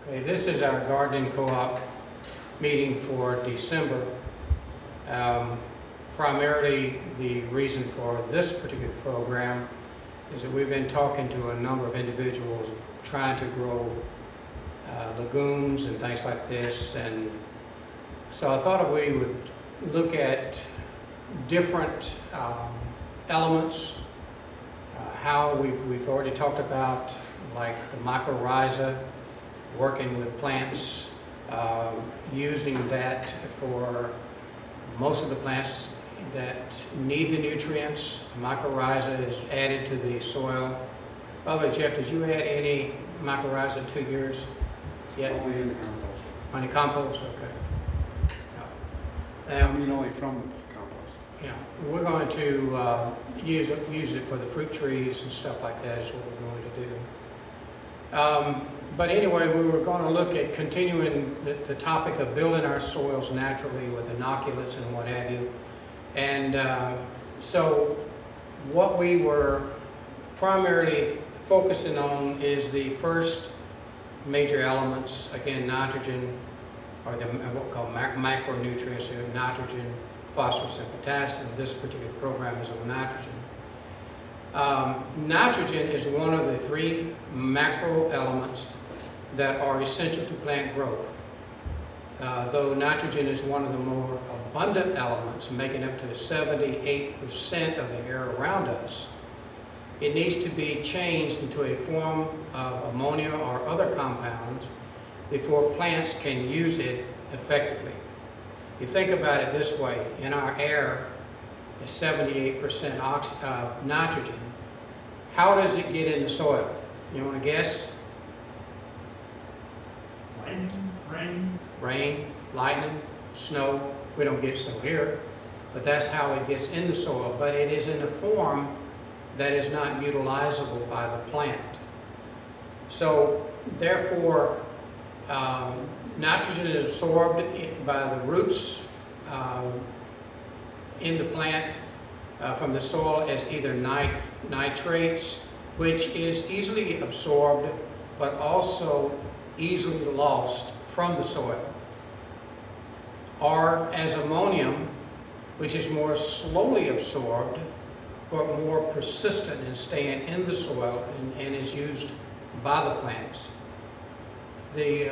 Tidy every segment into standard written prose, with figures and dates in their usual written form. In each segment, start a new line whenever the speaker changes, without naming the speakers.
Okay, this is our gardening co-op meeting for December. Primarily, the reason for this particular program is that we've been talking to a number of individuals trying to grow legumes and things like this, and so I thought we would look at different elements. How we've already talked about, like the mycorrhiza, working with plants, using that for most of the plants that need the nutrients. Mycorrhiza is added to the soil. By the way, Jeff, did you add any mycorrhiza to yours yet?
Only in the compost.
On the compost? Okay.
I mean, only from the compost.
Yeah, we're going to use it for the fruit trees and stuff like that is what we're going to do. But anyway, we were going to look at continuing the topic of building our soils naturally with inoculates and what have you. And so what we were primarily focusing on is the first major elements, again, nitrogen, or what we call macronutrients, nitrogen, phosphorus, and potassium. This particular program is on nitrogen. Nitrogen is one of the three macro elements that are essential to plant growth. Though nitrogen is one of the more abundant elements, making up to 78% of the air around us, it needs to be changed into a form of ammonia or other compounds before plants can use it effectively. You think about it this way: in our air is 78% nitrogen. How does it get in the soil? You want to guess? Rain, lightning, snow. We don't get snow here, but that's how it gets in the soil. But it is in a form that is not utilizable by the plant. So therefore, nitrogen is absorbed by the roots in the plant from the soil as either nitrates, which is easily absorbed but also easily lost from the soil, or as ammonium, which is more slowly absorbed but more persistent in staying in the soil and is used by the plants. The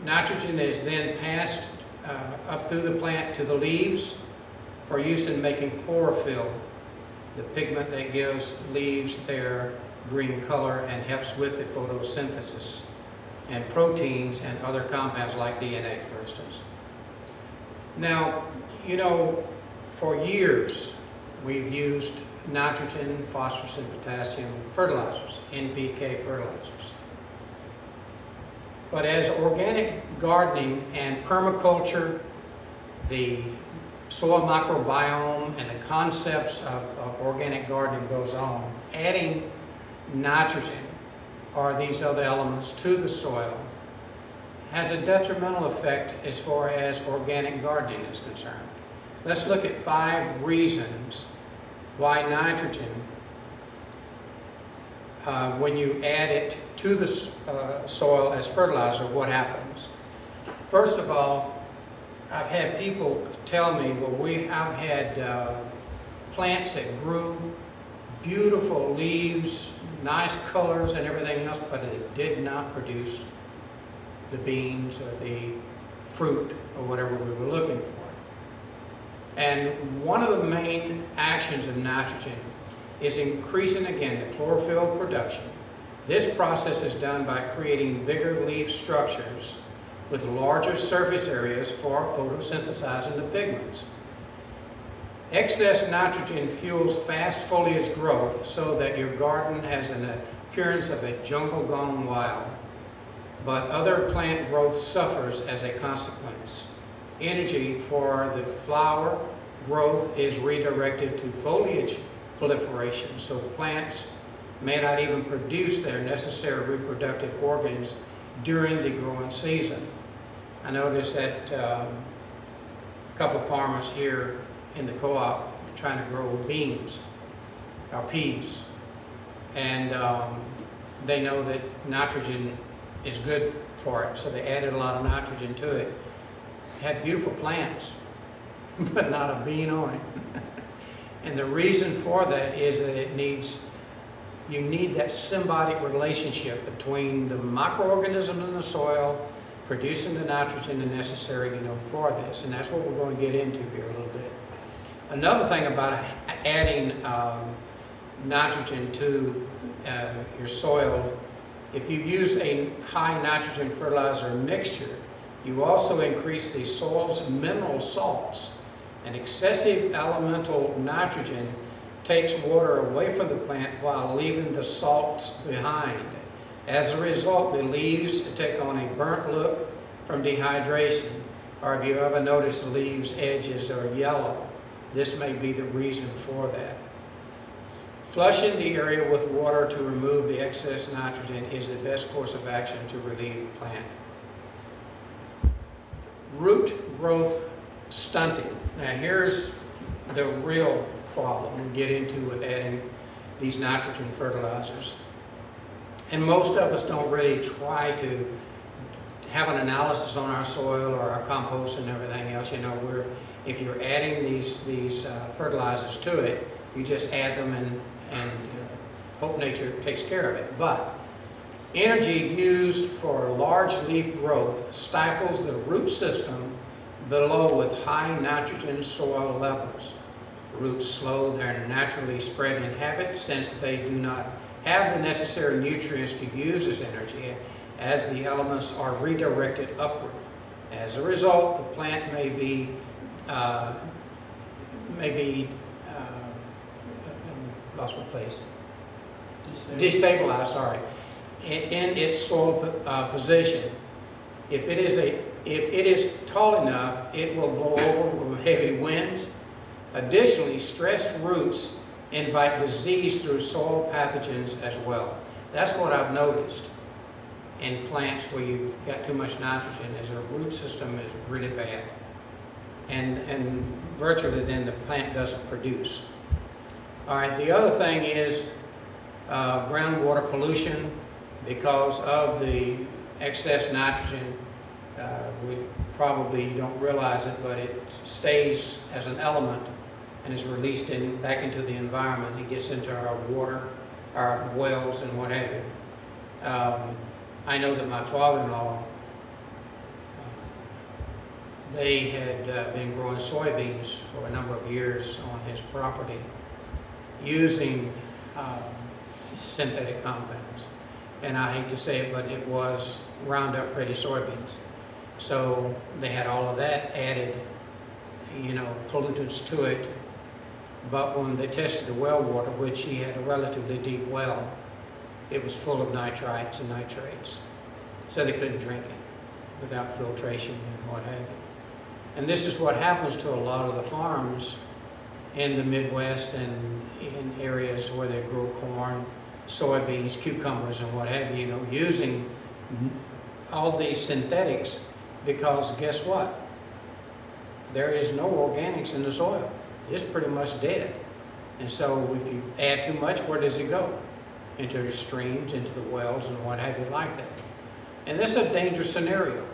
nitrogen is then passed up through the plant to the leaves for use in making chlorophyll, the pigment that gives leaves their green color and helps with the photosynthesis, and proteins and other compounds like DNA, for instance. Now, you know, for years we've used nitrogen, phosphorus, and potassium fertilizers, NPK fertilizers. But as organic gardening and permaculture, the soil microbiome and the concepts of organic gardening goes on, adding nitrogen or these other elements to the soil has a detrimental effect as far as organic gardening is concerned. Let's look at 5 reasons why nitrogen, when you add it to the soil as fertilizer, what happens? First of all, I've had people tell me, well, I've had plants that grew, beautiful leaves, nice colors and everything else, but it did not produce the beans or the fruit or whatever we were looking for. And one of the main actions of nitrogen is increasing, again, the chlorophyll production. This process is done by creating bigger leaf structures with larger surface areas for photosynthesizing the pigments. Excess nitrogen fuels fast foliage growth so that your garden has an appearance of a jungle gone wild, but other plant growth suffers as a consequence. Energy for the flower growth is redirected to foliage proliferation, so plants may not even produce their necessary reproductive organs during the growing season. I noticed that a couple of farmers here in the co-op are trying to grow beans or peas, and they know that nitrogen is good for it, so they added a lot of nitrogen to it. Had beautiful plants, but not a bean on it. And the reason for that is that you need that symbiotic relationship between the microorganisms in the soil producing the nitrogen necessary, for this. And that's what we're going to get into here a little bit. Another thing about adding nitrogen to your soil, if you use a high nitrogen fertilizer mixture, you also increase the soil's mineral salts. And excessive elemental nitrogen takes water away from the plant while leaving the salts behind. As a result, the leaves take on a burnt look from dehydration. Or if you ever notice the leaves' edges are yellow, this may be the reason for that. Flushing the area with water to remove the excess nitrogen is the best course of action to relieve the plant. Root growth stunting. Now here's the real problem we get into with adding these nitrogen fertilizers. And most of us don't really try to have an analysis on our soil or our compost and everything else. If you're adding these fertilizers to it, you just add them and hope nature takes care of it. But energy used for large leaf growth stifles the root system below with high nitrogen soil levels. Roots slow their naturally spreading habit since they do not have the necessary nutrients to use as energy, as the elements are redirected upward. As a result, the plant may be lost my place. Destabilized, sorry, in its soil position. If it is tall enough, it will blow over with heavy winds. Additionally, stressed roots invite disease through soil pathogens as well. That's what I've noticed in plants where you've got too much nitrogen, is the root system is really bad. And virtually then the plant doesn't produce. All right, the other thing is groundwater pollution. Because of the excess nitrogen, we probably don't realize it, but it stays as an element and is released back into the environment. It gets into our water, our wells, and what have you. I know that my father-in-law, they had been growing soybeans for a number of years on his property using synthetic compounds. And I hate to say it, but it was Roundup Ready soybeans. So they had all of that added, pollutants to it. But when they tested the well water, which he had a relatively deep well, it was full of nitrites and nitrates. So they couldn't drink it without filtration and what have you. And this is what happens to a lot of the farms in the Midwest and in areas where they grow corn, soybeans, cucumbers, and what have you, using all these synthetics, because guess what? There is no organics in the soil. It's pretty much dead. And so if you add too much, where does it go? Into the streams, into the wells, and what have you like that. And this is a dangerous scenario.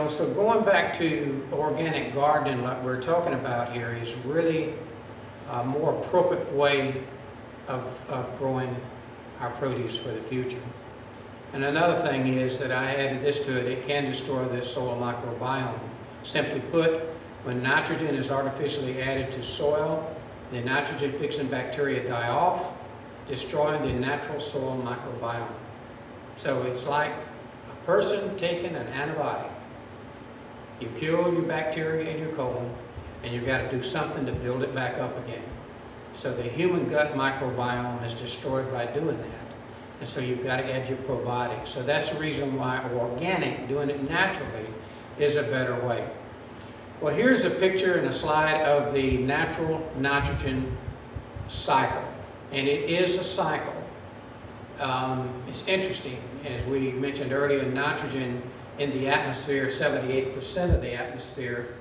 So going back to organic gardening like we're talking about here is really a more appropriate way of growing our produce for the future. And another thing is that I added this to it, it can destroy the soil microbiome. Simply put, when nitrogen is artificially added to soil, the nitrogen-fixing bacteria die off, destroying the natural soil microbiome. So it's like a person taking an antibiotic. You kill your bacteria in your colon, and you've got to do something to build it back up again. So the human gut microbiome is destroyed by doing that. And so you've got to add your probiotics. So that's the reason why organic, doing it naturally, is a better way. Well, here's a picture and a slide of the natural nitrogen cycle. And it is a cycle. It's interesting. As we mentioned earlier, nitrogen in the atmosphere, 78% of the atmosphere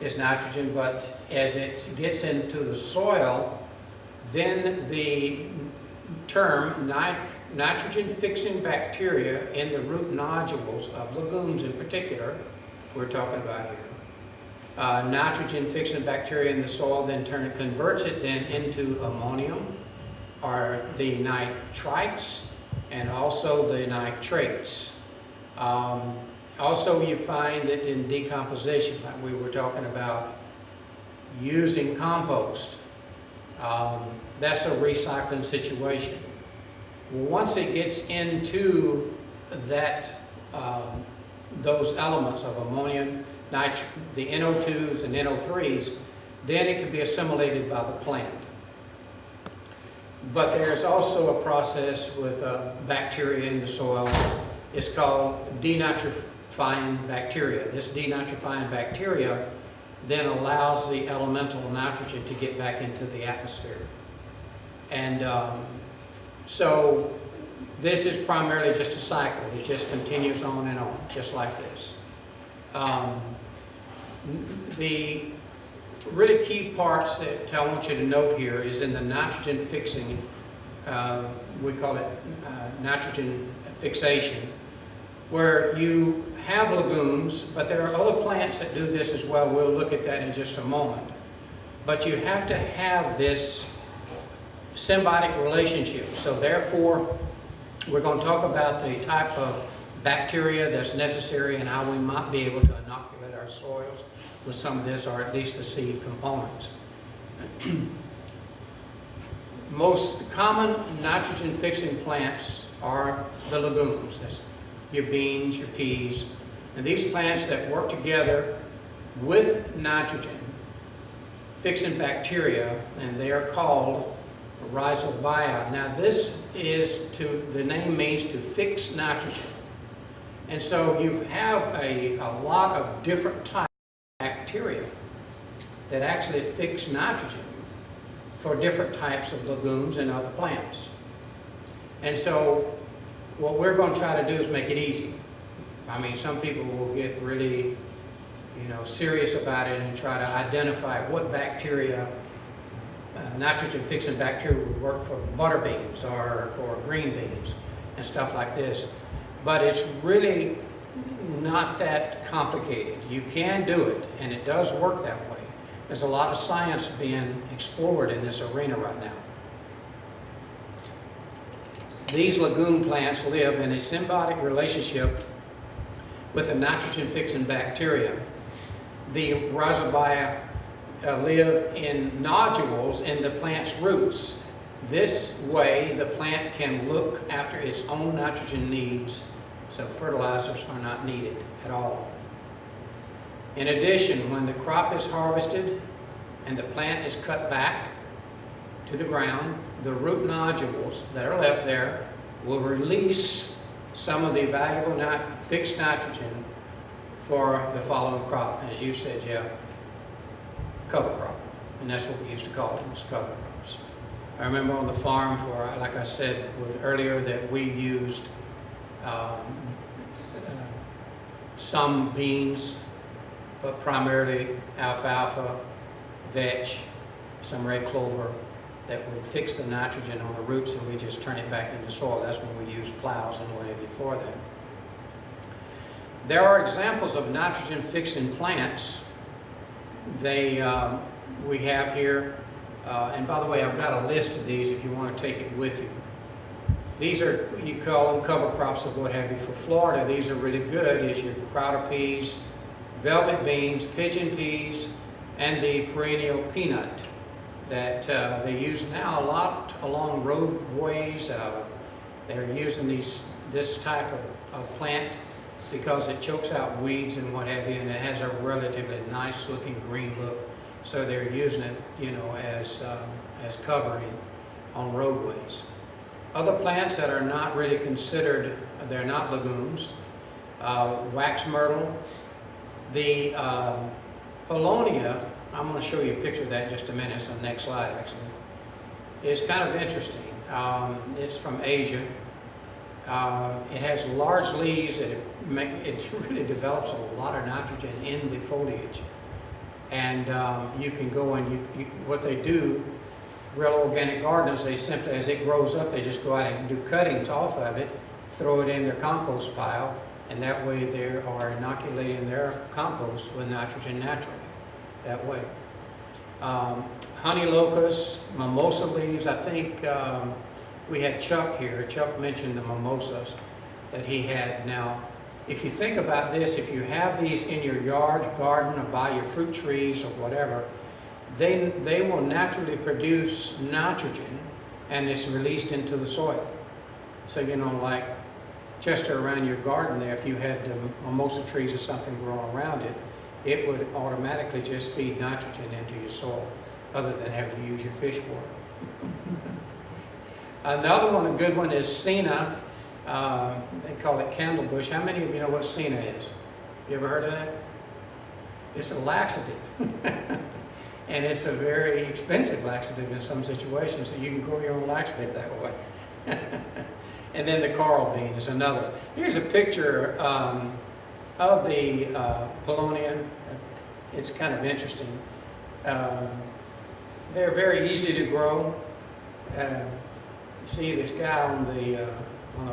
is nitrogen, but as it gets into the soil, then the term nitrogen-fixing bacteria in the root nodules of legumes in particular, we're talking about here. Nitrogen-fixing bacteria in the soil then converts it then into ammonium, or the nitrites, and also the nitrates. Also, you find it in decomposition, like we were talking about using compost. That's a recycling situation. Once it gets into that, those elements of ammonium, the NO2s and NO3s, then it can be assimilated by the plant. But there's also a process with bacteria in the soil. It's called denitrifying bacteria. This denitrifying bacteria then allows the elemental nitrogen to get back into the atmosphere. And so this is primarily just a cycle. It just continues on and on, just like this. The really key parts that I want you to note here is in the nitrogen fixing, we call it nitrogen fixation, where you have legumes, but there are other plants that do this as well. We'll look at that in just a moment. But you have to have this symbiotic relationship. So therefore, we're going to talk about the type of bacteria that's necessary and how we might be able to inoculate our soils with some of this, or at least the seed components. Most common nitrogen-fixing plants are the legumes. That's your beans, your peas, and these plants that work together with nitrogen, fixing bacteria, and they are called rhizobia. Now this is the name means to fix nitrogen. And so you have a lot of different types of bacteria that actually fix nitrogen for different types of legumes and other plants. And so what we're going to try to do is make it easy. I mean, some people will get really, serious about it and try to identify what bacteria, nitrogen-fixing bacteria would work for butter beans or for green beans and stuff like this. But it's really not that complicated. You can do it, and it does work that way. There's a lot of science being explored in this arena right now. These legume plants live in a symbiotic relationship with the nitrogen-fixing bacteria. The rhizobia live in nodules in the plant's roots. This way, the plant can look after its own nitrogen needs, so fertilizers are not needed at all. In addition, when the crop is harvested and the plant is cut back to the ground, the root nodules that are left there will release some of the valuable fixed nitrogen for the following crop. As you said, Jeff, cover crop. And that's what we used to call them, was cover crops. I remember on the farm like I said earlier, that we used some beans, but primarily alfalfa, vetch, some red clover, that would fix the nitrogen on the roots, and we just turn it back into soil. That's when we use plows and what have you for that. There are examples of nitrogen-fixing plants. We have here, and by the way, I've got a list of these if you want to take it with you. These are, you call them cover crops of what have you. For Florida, these are really good, is your crowder peas, velvet beans, pigeon peas, and the perennial peanut that they use now a lot along roadways. They're using this type of plant because it chokes out weeds and what have you, and it has a relatively nice looking green look. So they're using it, as covering on roadways. Other plants that are not really considered, they're not legumes, wax myrtle, the Paulownia. I'm going to show you a picture of that in just a minute. It's on the next slide, actually. It's kind of interesting. It's from Asia. It has large leaves. It really develops a lot of nitrogen in the foliage. And you can go and what they do real organic gardeners, they simply, as it grows up, they just go out and do cuttings off of it, throw it in their compost pile, and that way they are inoculating their compost with nitrogen naturally, that way. Honey locusts, mimosa leaves, I think we had Chuck here. Chuck mentioned the mimosas that he had. Now, if you think about this, if you have these in your yard, garden, or by your fruit trees or whatever, they will naturally produce nitrogen, and it's released into the soil. So, you know, like just around your garden there, if you had mimosa trees or something growing around it, it would automatically just feed nitrogen into your soil, other than having to use your fish water. Another one, a good one, is senna. They call it candlebush. How many of you know what senna is? You ever heard of that? It's a laxative. And it's a very expensive laxative in some situations, so you can grow your own laxative that way. And then the coral bean is another. Here's a picture of the Paulownia. It's kind of interesting. They're very easy to grow. You see this guy on the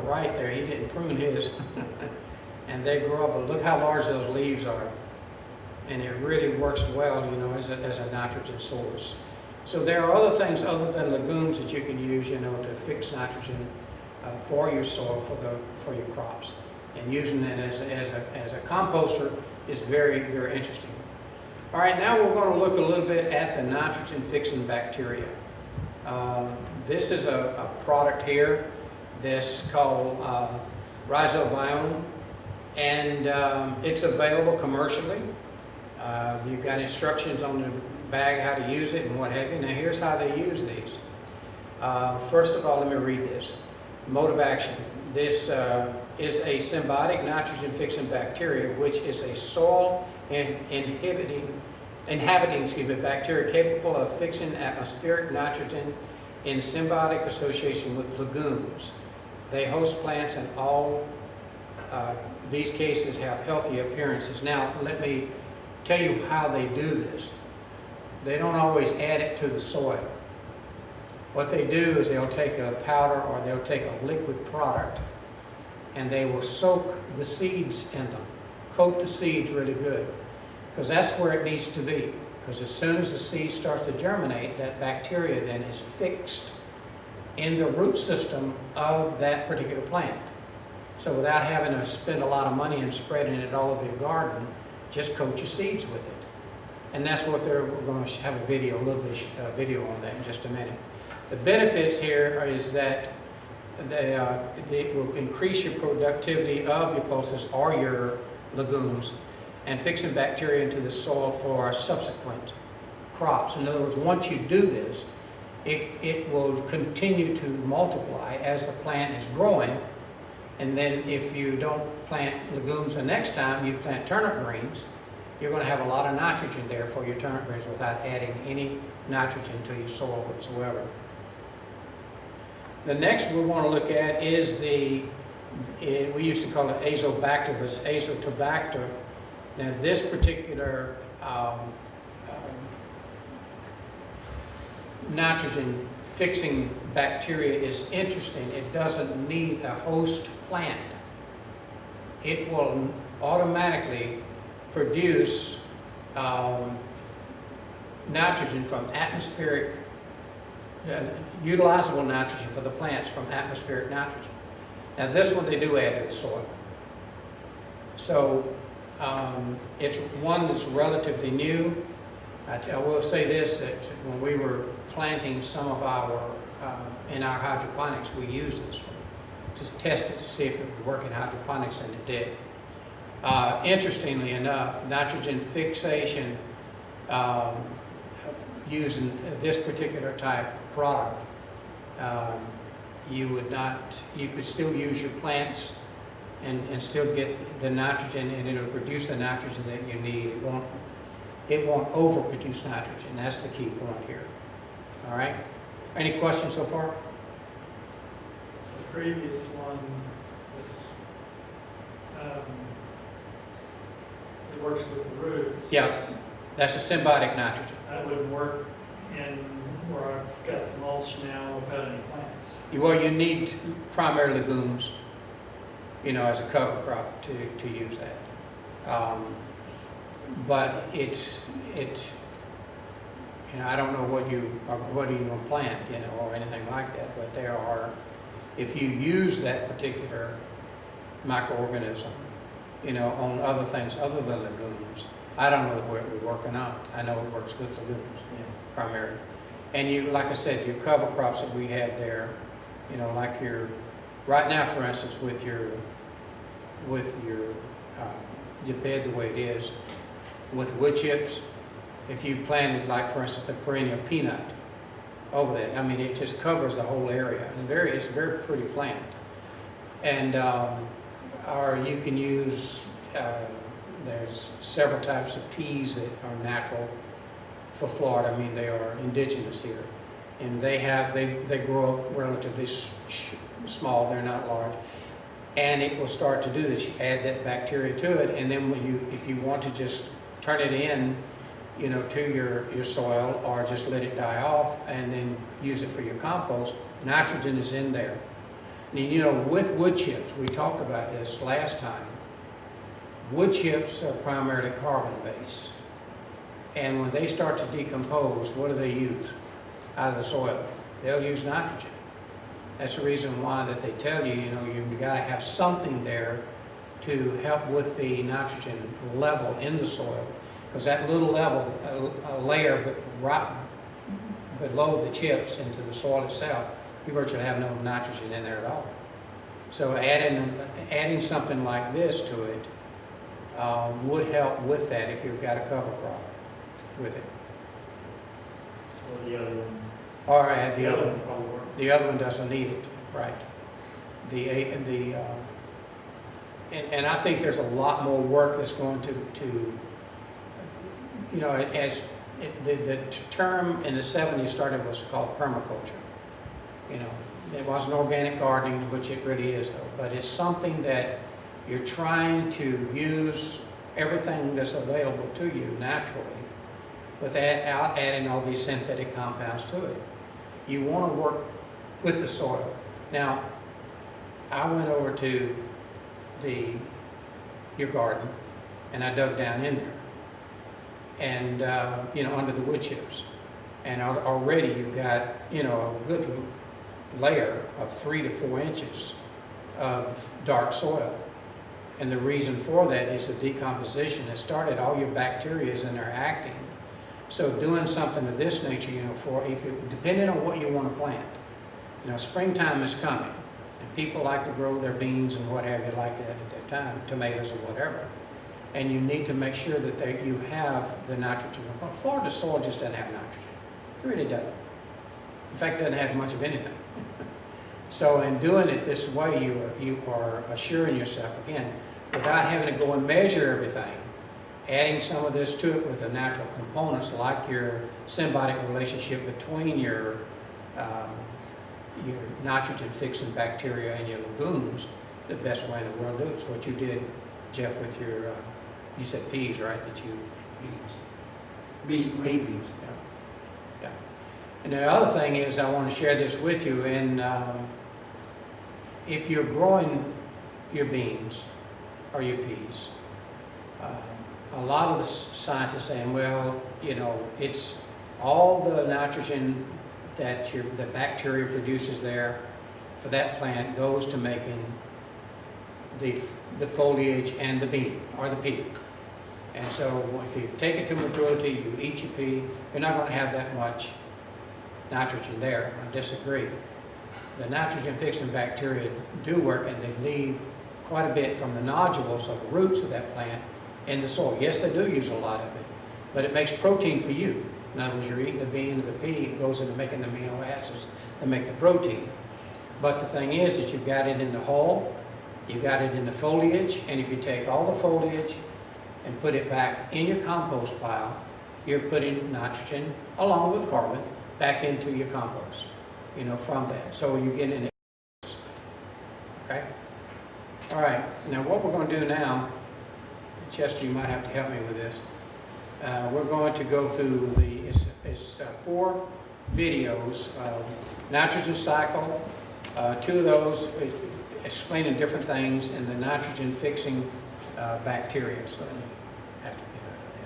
right there, he didn't prune his. And they grow up, but look how large those leaves are. And it really works well, you know, as a nitrogen source. So there are other things other than legumes that you can use, you know, to fix nitrogen for your soil, for your crops. And using it as a composter is very, very interesting. All right, now we're going to look a little bit at the nitrogen-fixing bacteria. This is a product here that's called Rhizobiome, and it's available commercially. You've got instructions on the bag how to use it and what have you. Now here's how they use these. First of all, let me read this. Mode of action. This is a symbiotic nitrogen-fixing bacteria, which is a soil inhabiting bacteria capable of fixing atmospheric nitrogen in symbiotic association with legumes. They host plants, and all these cases have healthy appearances. Now, let me tell you how they do this. They don't always add it to the soil. What they do is they'll take a powder or they'll take a liquid product, and they will soak the seeds in them, coat the seeds really good, because that's where it needs to be. Because as soon as the seed starts to germinate, that bacteria then is fixed in the root system of that particular plant. So without having to spend a lot of money and spreading it all over your garden, just coat your seeds with it. And that's what we're going to have a little bit video on that in just a minute. The benefits here is that it will increase your productivity of your pulses or your legumes, and fixing bacteria into the soil for subsequent crops. In other words, once you do this, it will continue to multiply as the plant is growing. And then if you don't plant legumes the next time you plant turnip greens, you're going to have a lot of nitrogen there for your turnip greens without adding any nitrogen to your soil whatsoever. The next we want to look at is we used to call it Azobacter, but it's Azotobacter. Now this particular nitrogen fixing bacteria is interesting. It doesn't need a host plant. It will automatically produce nitrogen from atmospheric, utilizable nitrogen for the plants from atmospheric nitrogen. Now this one they do add to the soil. So it's one that's relatively new. I will say this, that when we were planting some of our, in our hydroponics, we used this one. Just test it to see if it would work in hydroponics, and it did. Interestingly enough, nitrogen fixation using this particular type of product, you could still use your plants and still get the nitrogen, and it'll produce the nitrogen that you need. It won't overproduce nitrogen. That's the key point here. All right? Any questions so far?
The previous one was, it works with the roots.
Yeah, that's a symbiotic nitrogen.
That would work in where I've got mulch now without any plants.
Well, you need primary legumes, you know, as a cover crop to use that. But it's, you know, I don't know what are you going to plant, you know, or anything like that, but there are, if you use that particular microorganism, you know, on other things other than legumes, I don't know what it would work or not. I know it works with legumes primarily. And you, like I said, your cover crops that we had there, you know, like right now, for instance, with your bed the way it is, with wood chips, if you planted, like, for instance, the perennial peanut over there, I mean, it just covers the whole area. And it's a very pretty plant. And, or you can use, there's several types of peas that are natural for Florida. I mean, they are indigenous here. And they grow up relatively small, they're not large. And it will start to do this. You add that bacteria to it, and then if you want to just turn it in, you know, to your soil, or just let it die off and then use it for your compost, nitrogen is in there. And, you know, with wood chips, we talked about this last time. Wood chips are primarily carbon-based. And when they start to decompose, what do they use out of the soil? They'll use nitrogen. That's the reason why that they tell you, you know, you've got to have something there to help with the nitrogen level in the soil. Because that little level, a layer right below the chips into the soil itself, you virtually have no nitrogen in there at all. So adding something like this to it would help with that if you've got a cover crop with it.
Or the other one.
Or add the other one.
one probably work.
The other one doesn't need it, right? And I think there's a lot more work that's going to you know, the term in the 70s started was called permaculture. You know, it wasn't organic gardening, which it really is though, but it's something that you're trying to use everything that's available to you naturally without adding all these synthetic compounds to it. You want to work with the soil. Now, I went over to your garden and I dug down in there and, you know, under the wood chips. And already you've got, you know, a good layer of 3 to 4 inches of dark soil. And the reason for that is the decomposition that started. All your bacteria is in there acting. So doing something of this nature, you know, depending on what you want to plant. You know, springtime is coming, and people like to grow their beans and what have you like that at that time, tomatoes or whatever. And you need to make sure that you have the nitrogen. Well, Florida soil just doesn't have nitrogen. It really doesn't. In fact, it doesn't have much of anything. So in doing it this way, you are assuring yourself, again, without having to go and measure everything, adding some of this to it with the natural components, like your symbiotic relationship between your nitrogen-fixing bacteria and your legumes, the best way in the world to do it. It's what you did, Jeff, with your, you said peas, right? That you beans. Beans, yeah. And the other thing is, I want to share this with you, and if you're growing your beans or your peas, a lot of the scientists are saying, well, you know, it's all the nitrogen that the bacteria produces there for that plant goes to making the foliage and the bean or the pea. And so if you take it to maturity, you eat your pea, you're not going to have that much nitrogen there. I disagree. The nitrogen-fixing bacteria do work, and they leave quite a bit from the nodules of the roots of that plant in the soil. Yes, they do use a lot of it, but it makes protein for you. In other words, you're eating the bean or the pea, it goes into making the amino acids that make the protein. But the thing is that you've got it in the hull, you've got it in the foliage, and if you take all the foliage and put it back in your compost pile, you're putting nitrogen along with carbon back into your compost, you know, from that. So you get in it. Okay? All right. Now what we're going to do now, Chester, you might have to help me with this. We're going to go through it's 4 videos, nitrogen cycle, two of those explaining different things, and the nitrogen fixing bacteria. So let me have to get out of that.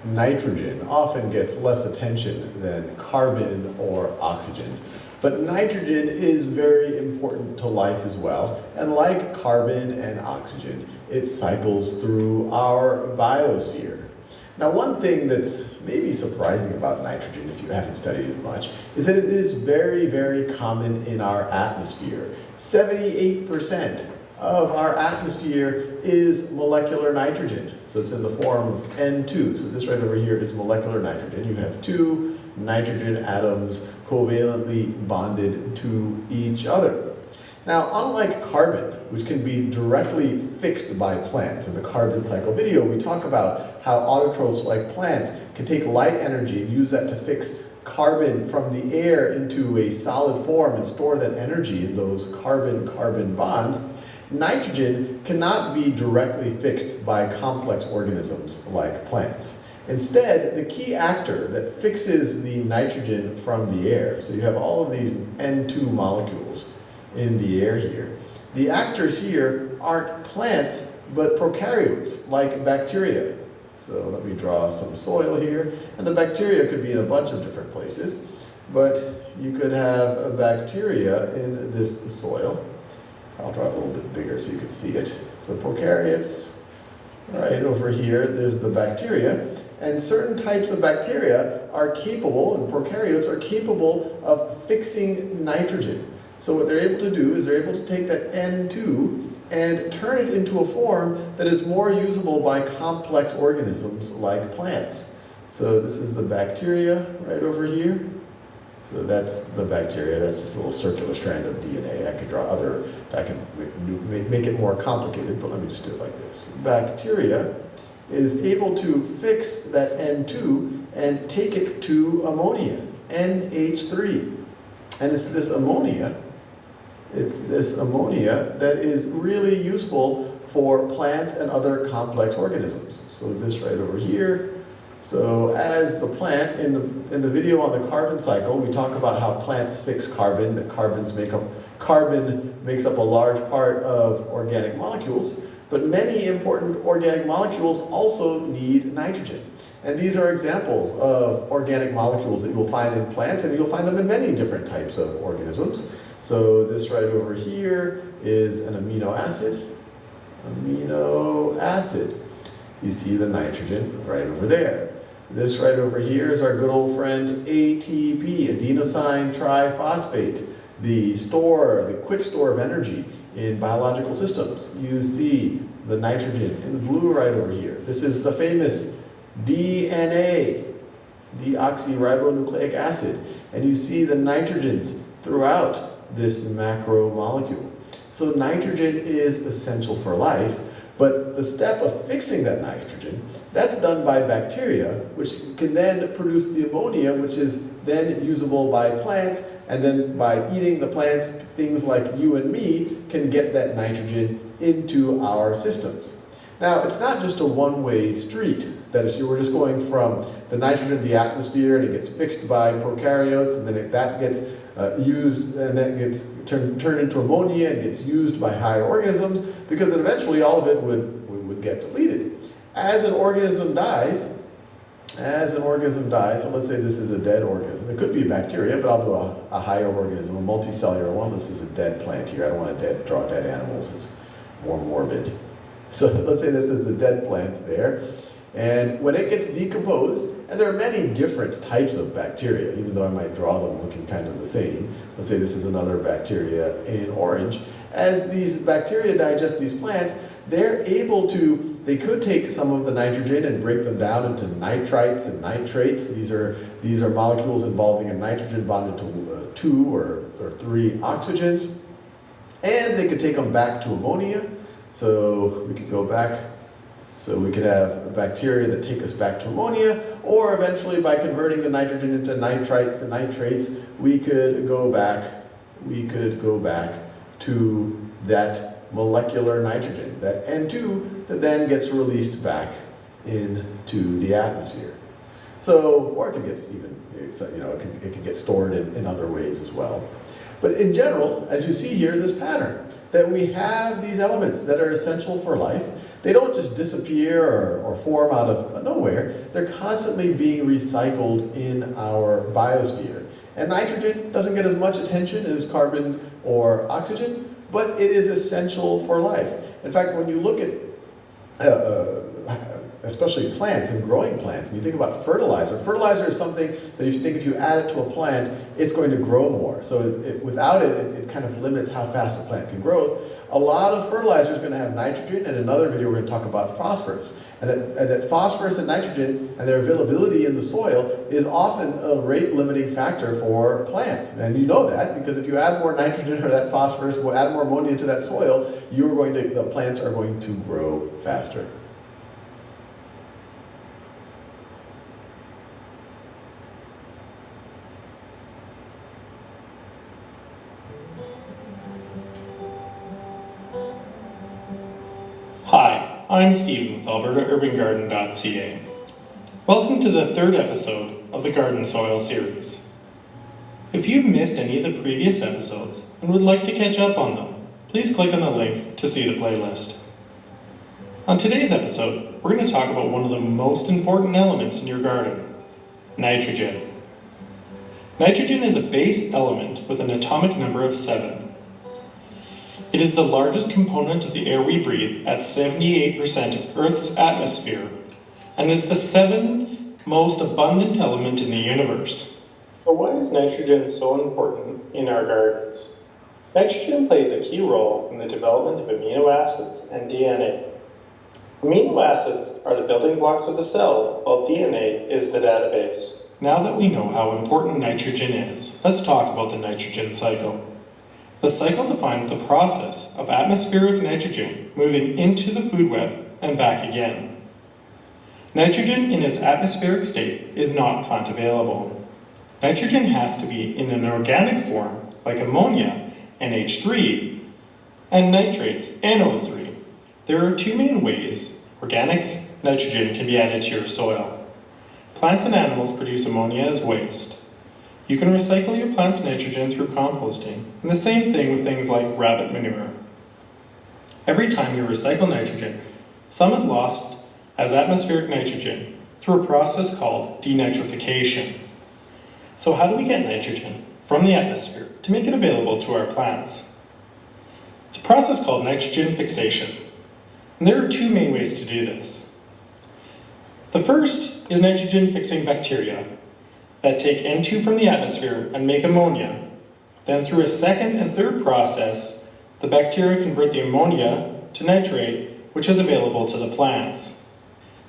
Nitrogen often gets less attention than carbon or oxygen, but nitrogen is very important to life as well, and like carbon and oxygen, it cycles through our biosphere. Now, one thing that's maybe surprising about nitrogen, if you haven't studied it much, is that it is very, very common in our atmosphere. 78% of our atmosphere is molecular nitrogen. So it's in the form of N2. So this right over here is molecular nitrogen. You have two nitrogen atoms covalently bonded to each other. Now, unlike carbon, which can be directly fixed by plants, in the carbon cycle video, we talk about how autotrophs like plants can take light energy and use that to fix carbon from the air into a solid form and store that energy in those carbon-carbon bonds. Nitrogen cannot be directly fixed by complex organisms like plants. Instead, the key actor that fixes the nitrogen from the air, so you have all of these N2 molecules in the air here. The actors here aren't plants, but prokaryotes, like bacteria. So let me draw some soil here. And the bacteria could be in a bunch of different places, but you could have a bacteria in this soil. I'll draw it a little bit bigger so you can see it. So prokaryotes, right over here, there's the bacteria. And certain types of bacteria are capable, and prokaryotes are capable of fixing nitrogen. So what they're able to do is they're able to take that N2 and turn it into a form that is more usable by complex organisms like plants. So this is the bacteria right over here. So that's the bacteria. That's just a little circular strand of DNA. I could draw I can make it more complicated, but let me just do it like this. Bacteria is able to fix that N2 and take it to ammonia, NH3. And it's this ammonia that is really useful for plants and other complex organisms. So this right over here. So as the plant, in the video on the carbon cycle, we talk about how plants fix carbon, that carbon makes up a large part of organic molecules, but many important organic molecules also need nitrogen. And these are examples of organic molecules that you'll find in plants, and you'll find them in many different types of organisms. So this right over here is an amino acid. You see the nitrogen right over there. This right over here is our good old friend ATP, adenosine triphosphate, the quick store of energy in biological systems. You see the nitrogen in the blue right over here. This is the famous DNA, deoxyribonucleic acid, and you see the nitrogens throughout this macromolecule. So nitrogen is essential for life, but the step of fixing that nitrogen, that's done by bacteria, which can then produce the ammonia, which is then usable by plants, and then by eating the plants, things like you and me can get that nitrogen into our systems. Now, it's not just a one-way street. That is, we're just going from the nitrogen in the atmosphere and it gets fixed by prokaryotes, and then that gets used, and then it gets turned into ammonia and gets used by higher organisms, because then eventually all of it would get depleted. As an organism dies, so let's say this is a dead organism. It could be a bacteria, but I'll do a higher organism, a multicellular one. This is a dead plant here. I don't want to draw dead animals. It's more morbid. So let's say this is a dead plant there. And when it gets decomposed, and there are many different types of bacteria, even though I might draw them looking kind of the same. Let's say this is another bacteria in orange. as these bacteria digest these plants, they could take some of the nitrogen and break them down into nitrites and nitrates. These are molecules involving a nitrogen bonded to 2 or 3 oxygens. And they could take them back to ammonia. So we could go back, so we could have bacteria that take us back to ammonia, or eventually by converting the nitrogen into nitrites and nitrates, we could go back to that molecular nitrogen, that N2, that then gets released back into the atmosphere. So, or it can get stored in other ways as well. But in general, as you see here, this pattern, that we have these elements that are essential for life. They don't just disappear or form out of nowhere. They're constantly being recycled in our biosphere. And nitrogen doesn't get as much attention as carbon or oxygen, but it is essential for life. In fact, when you look at especially plants and growing plants, and you think about fertilizer. Fertilizer is something that if you add it to a plant, it's going to grow more. So without it, it kind of limits how fast a plant can grow. A lot of fertilizer is going to have nitrogen, and in another video we're going to talk about phosphorus. And that phosphorus and nitrogen and their availability in the soil is often a rate limiting factor for plants. And you know that because if you add more nitrogen or that phosphorus, add more ammonia to that soil, the plants are going to grow faster.
Hi, I'm Stephen with AlbertaUrbanGarden.ca. Welcome to the third episode of the Garden Soil series. If you've missed any of the previous episodes and would like to catch up on them, please click on the link to see the playlist. On today's episode, we're going to talk about one of the most important elements in your garden, nitrogen. Nitrogen is a base element with an atomic number of 7. It is the largest component of the air we breathe at 78% of Earth's atmosphere and is the 7th most abundant element in the universe. So why is nitrogen so important in our gardens? Nitrogen plays a key role in the development of amino acids and DNA. Amino acids are the building blocks of the cell, while DNA is the database. Now that we know how important nitrogen is, let's talk about the nitrogen cycle. The cycle defines the process of atmospheric nitrogen moving into the food web and back again. Nitrogen in its atmospheric state is not plant available. Nitrogen has to be in an organic form, like ammonia, NH3, and nitrates, NO3. There are 2 main ways organic nitrogen can be added to your soil. Plants and animals produce ammonia as waste. You can recycle your plant's nitrogen through composting, and the same thing with things like rabbit manure. Every time you recycle nitrogen, some is lost as atmospheric nitrogen through a process called denitrification. So how do we get nitrogen from the atmosphere to make it available to our plants? It's a process called nitrogen fixation, and there are 2 main ways to do this. The first is nitrogen fixing bacteria that take N2 from the atmosphere and make ammonia. Then through a second and third process, the bacteria convert the ammonia to nitrate, which is available to the plants.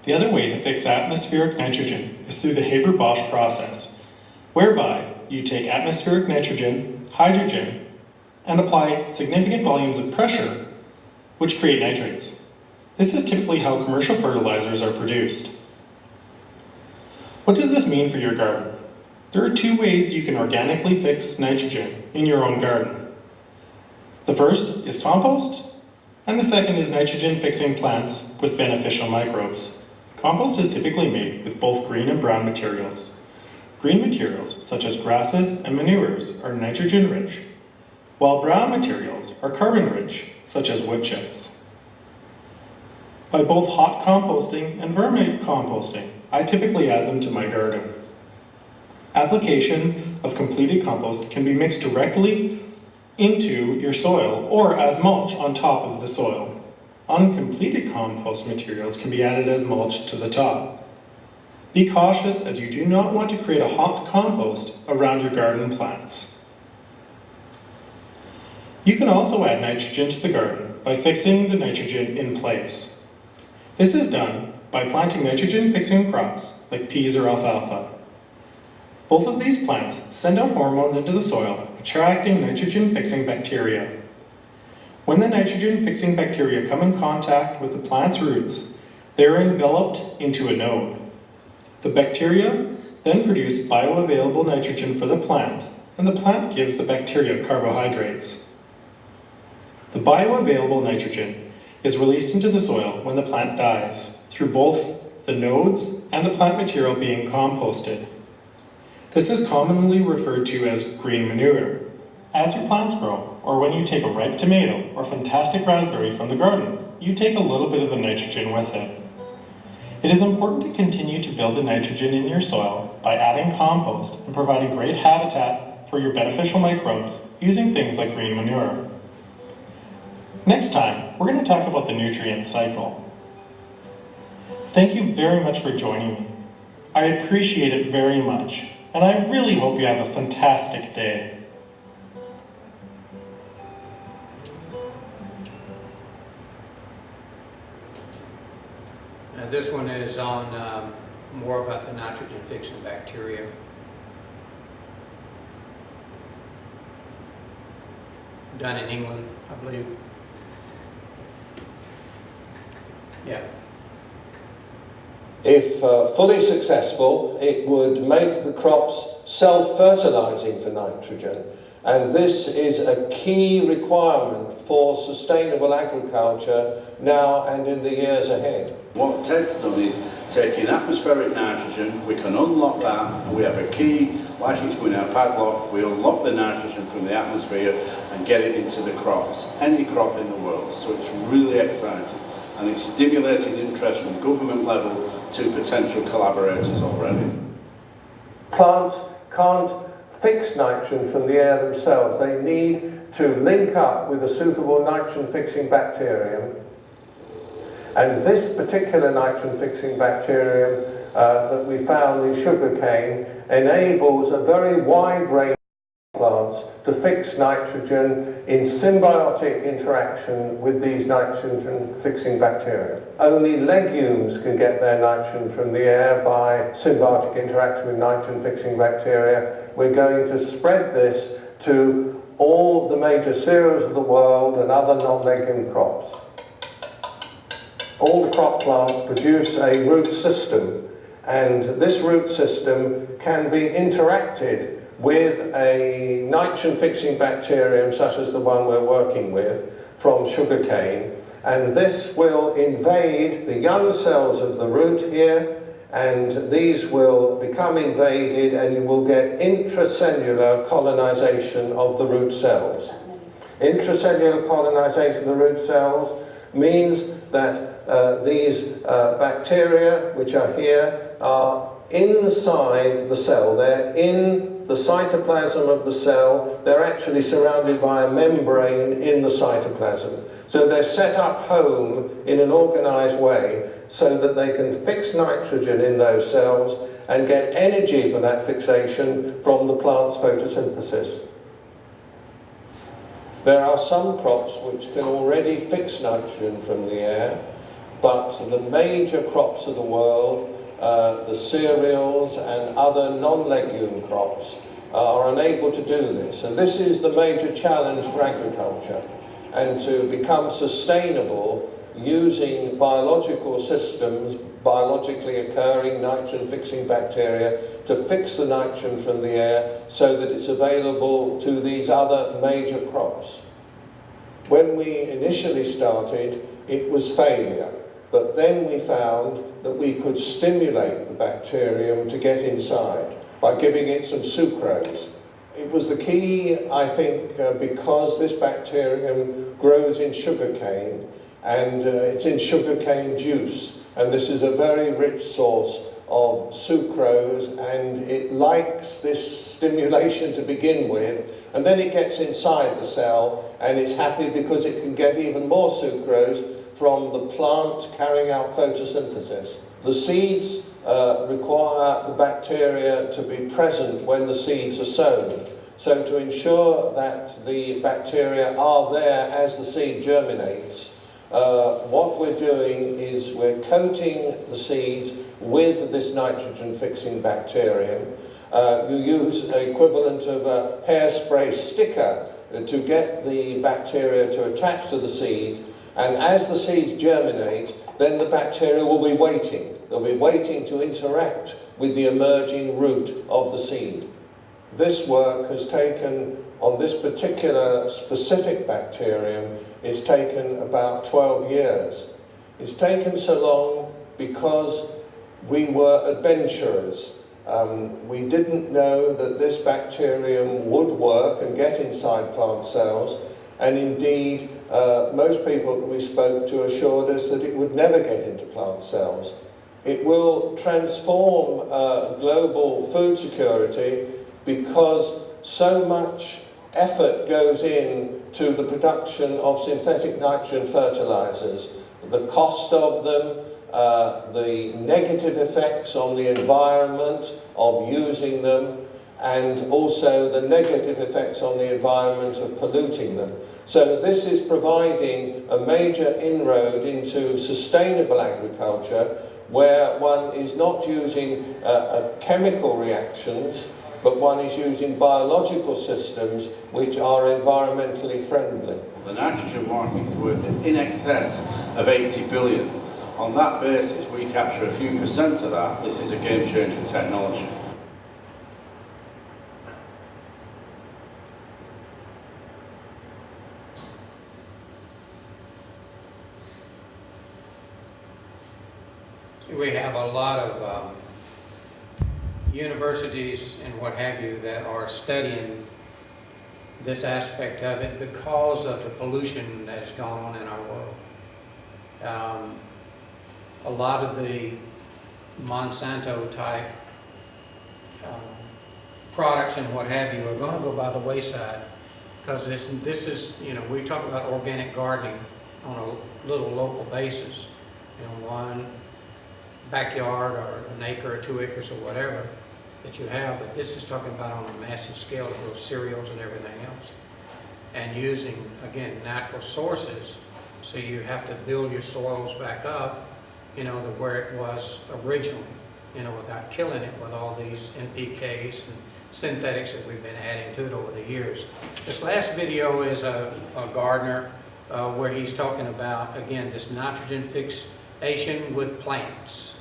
The other way to fix atmospheric nitrogen is through the Haber-Bosch process, whereby you take atmospheric nitrogen, hydrogen, and apply significant volumes of pressure, which create nitrates. This is typically how commercial fertilizers are produced. What does this mean for your garden? There are 2 ways you can organically fix nitrogen in your own garden. The first is compost, and the second is nitrogen-fixing plants with beneficial microbes. Compost is typically made with both green and brown materials. Green materials, such as grasses and manures, are nitrogen-rich, while brown materials are carbon-rich, such as wood chips. By both hot composting and vermicomposting, I typically add them to my garden. Application of completed compost can be mixed directly into your soil or as mulch on top of the soil. Uncompleted compost materials can be added as mulch to the top. Be cautious as you do not want to create a hot compost around your garden plants. You can also add nitrogen to the garden by fixing the nitrogen in place. This is done by planting nitrogen-fixing crops like peas or alfalfa. Both of these plants send out hormones into the soil, attracting nitrogen-fixing bacteria. When the nitrogen-fixing bacteria come in contact with the plant's roots, they are enveloped into a node. The bacteria then produce bioavailable nitrogen for the plant, and the plant gives the bacteria carbohydrates. The bioavailable nitrogen is released into the soil when the plant dies, through both the nodes and the plant material being composted. This is commonly referred to as green manure. As your plants grow, or when you take a ripe tomato or fantastic raspberry from the garden, you take a little bit of the nitrogen with it. It is important to continue to build the nitrogen in your soil by adding compost and providing great habitat for your beneficial microbes using things like green manure. Next time, we're going to talk about the nutrient cycle. Thank you very much for joining me. I appreciate it very much, and I really hope you have a fantastic day.
This one is on more about the nitrogen-fixing bacteria. Done in England, I believe. Yeah.
If fully successful, it would make the crops self-fertilizing for nitrogen. And this is a key requirement for sustainable agriculture now and in the years ahead.
What Ted's done is taking atmospheric nitrogen, we can unlock that, and we have a key, like it's with our padlock, we unlock the nitrogen from the atmosphere and get it into the crops, any crop in the world. So it's really exciting, and it's stimulated interest from government level to potential collaborators already.
Plants can't fix nitrogen from the air themselves. They need to link up with a suitable nitrogen-fixing bacterium. And this particular nitrogen-fixing bacterium that we found in sugarcane enables a very wide range of plants to fix nitrogen in symbiotic interaction with these nitrogen-fixing bacteria. Only legumes can get their nitrogen from the air by symbiotic interaction with nitrogen-fixing bacteria. We're going to spread this to all the major cereals of the world and other non-legume crops. All the crop plants produce a root system, and this root system can be interacted with a nitrogen-fixing bacterium such as the one we're working with from sugarcane, and this will invade the young cells of the root here, and these will become invaded and you will get intracellular colonization of the root cells. Intracellular colonization of the root cells means that these bacteria, which are here, are inside the cell. They're in the cytoplasm of the cell. They're actually surrounded by a membrane in the cytoplasm. So they're set up home in an organized way so that they can fix nitrogen in those cells and get energy for that fixation from the plant's photosynthesis. There are some crops which can already fix nitrogen from the air, but the major crops of the world, the cereals and other non-legume crops, are unable to do this. And this is the major challenge for agriculture. And to become sustainable using biological systems, biologically occurring nitrogen-fixing bacteria, to fix the nitrogen from the air so that it's available to these other major crops. When we initially started, it was failure. But then we found that we could stimulate the bacterium to get inside by giving it some sucrose. It was the key, I think, because this bacterium grows in sugarcane, and it's in sugarcane juice, and this is a very rich source of sucrose, and it likes this stimulation to begin with, and then it gets inside the cell, and it's happy because it can get even more sucrose from the plant carrying out photosynthesis. The seeds require the bacteria to be present when the seeds are sown. So to ensure that the bacteria are there as the seed germinates, what we're doing is we're coating the seeds with this nitrogen-fixing bacterium. You use an equivalent of a hairspray sticker to get the bacteria to attach to the seed, and as the seeds germinate, then the bacteria will be waiting. They'll be waiting to interact with the emerging root of the seed. This work has taken, on this particular specific bacterium, it's taken about 12 years. It's taken so long because we were adventurers. We didn't know that this bacterium would work and get inside plant cells, and indeed most people that we spoke to assured us that it would never get into plant cells. It will transform global food security because so much effort goes in to the production of synthetic nitrogen fertilizers. The cost of them, the negative effects on the environment of using them, and also the negative effects on the environment of polluting them. So this is providing a major inroad into sustainable agriculture, where one is not using chemical reactions, but one is using biological systems which are environmentally friendly.
The nitrogen market is worth in excess of 80 billion. On that basis, we capture a few percent of that. This is a game-changing technology.
We have a lot of universities and what have you that are studying this aspect of it because of the pollution that has gone on in our world. A lot of the Monsanto type products and what have you are going to go by the wayside, because this is, you know, we talk about organic gardening on a little local basis, you know, one backyard or an acre or 2 acres or whatever that you have, but this is talking about on a massive scale to grow cereals and everything else, and using, again, natural sources. So you have to build your soils back up, you know, to where it was originally, you know, without killing it with all these NPKs and synthetics that we've been adding to it over the years. This last video is a gardener where he's talking about, again, this nitrogen fixation with plants.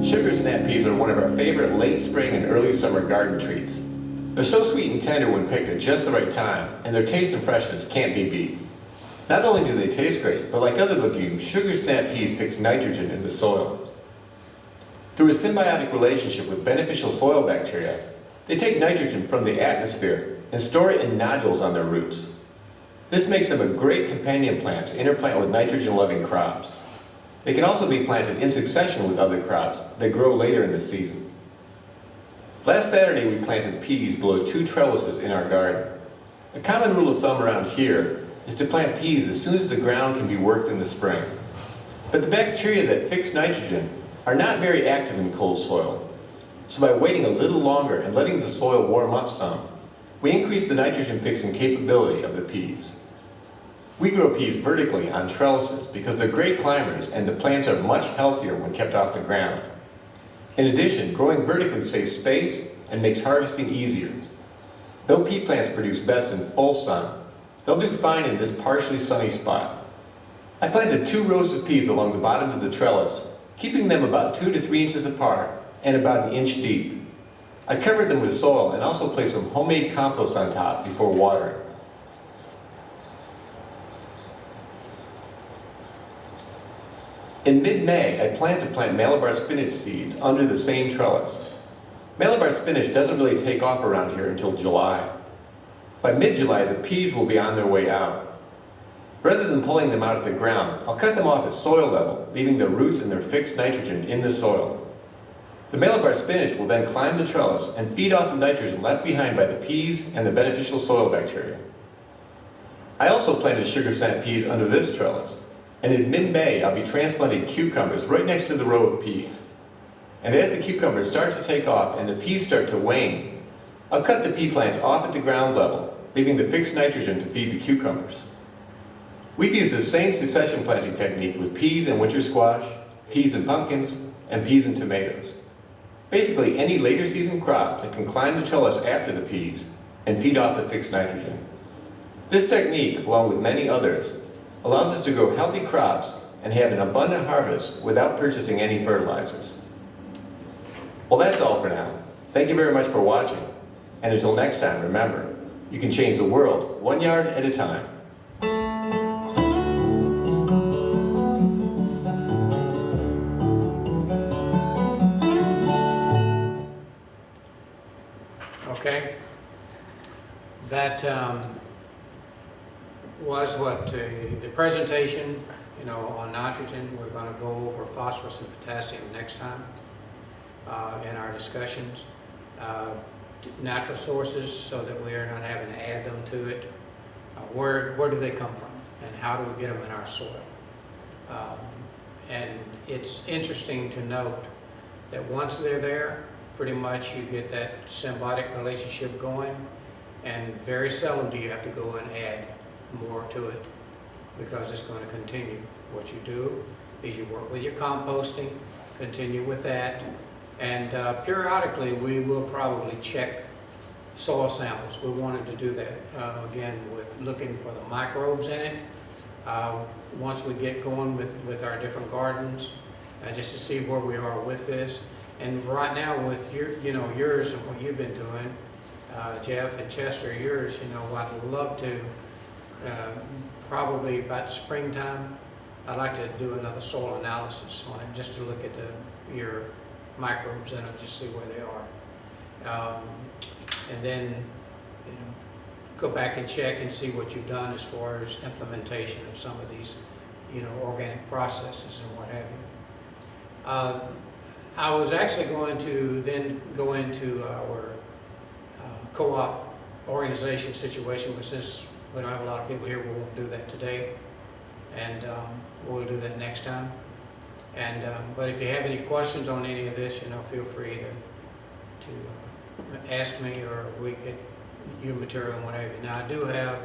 Sugar snap peas are one of our favorite late spring and early summer garden treats. They're so sweet and tender when picked at just the right time, and their taste and freshness can't be beat. Not only do they taste great, but like other legumes, sugar snap peas fix nitrogen in the soil. Through a symbiotic relationship with beneficial soil bacteria, they take nitrogen from the atmosphere and store it in nodules on their roots. This makes them a great companion plant to interplant with nitrogen-loving crops. They can also be planted in succession with other crops that grow later in the season. Last Saturday we planted peas below 2 trellises in our garden. A common rule of thumb around here is to plant peas as soon as the ground can be worked in the spring. But the bacteria that fix nitrogen are not very active in cold soil. So by waiting a little longer and letting the soil warm up some, we increase the nitrogen fixing capability of the peas. We grow peas vertically on trellises because they're great climbers and the plants are much healthier when kept off the ground. In addition, growing vertically saves space and makes harvesting easier. Though pea plants produce best in full sun, they'll do fine in this partially sunny spot. I planted 2 rows of peas along the bottom of the trellis, keeping them about 2 to 3 inches apart and about 1 inch deep. I covered them with soil and also placed some homemade compost on top before watering. In mid-May, I plan to plant Malabar spinach seeds under the same trellis. Malabar spinach doesn't really take off around here until July. By mid-July, the peas will be on their way out. Rather than pulling them out of the ground, I'll cut them off at soil level, leaving their roots and their fixed nitrogen in the soil. The Malabar spinach will then climb the trellis and feed off the nitrogen left behind by the peas and the beneficial soil bacteria. I also planted sugar snap peas under this trellis. And in mid-May, I'll be transplanting cucumbers right next to the row of peas. And as the cucumbers start to take off and the peas start to wane, I'll cut the pea plants off at the ground level, leaving the fixed nitrogen to feed the cucumbers. We've used the same succession planting technique with peas and winter squash, peas and pumpkins, and peas and tomatoes. Basically, any later season crop that can climb the trellis after the peas and feed off the fixed nitrogen. This technique, along with many others, allows us to grow healthy crops and have an abundant harvest without purchasing any fertilizers. Well, that's all for now. Thank you very much for watching. And until next time, remember, you can change the world 1 yard at a time.
Okay. That was what the presentation, on nitrogen. We're going to go over phosphorus and potassium next time in our discussions. Natural sources, so that we are not having to add them to it. Where do they come from, and how do we get them in our soil? And it's interesting to note that once they're there, pretty much you get that symbiotic relationship going, and very seldom do you have to go and add more to it, because it's going to continue. What you do is you work with your composting, continue with that, and periodically we will probably check soil samples. We wanted to do that, again, with looking for the microbes in it. Once we get going with our different gardens, just to see where we are with this. And right now with yours and what you've been doing, Jeff and Chester, yours, I'd love to, probably about springtime, I'd like to do another soil analysis on it, just to look at your microbes in them, just see where they are. And then, go back and check and see what you've done as far as implementation of some of these, organic processes and what have you. I was actually going to then go into our co-op organization situation, but since we don't have a lot of people here, we won't do that today, and we'll do that next time. And but if you have any questions on any of this, feel free to ask me, or we get your material and whatever. Now, I do have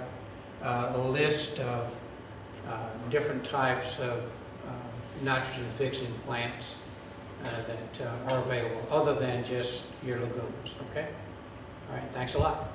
a list of different types of nitrogen fixing plants that are available, other than just your legumes. Okay. All right. Thanks a lot.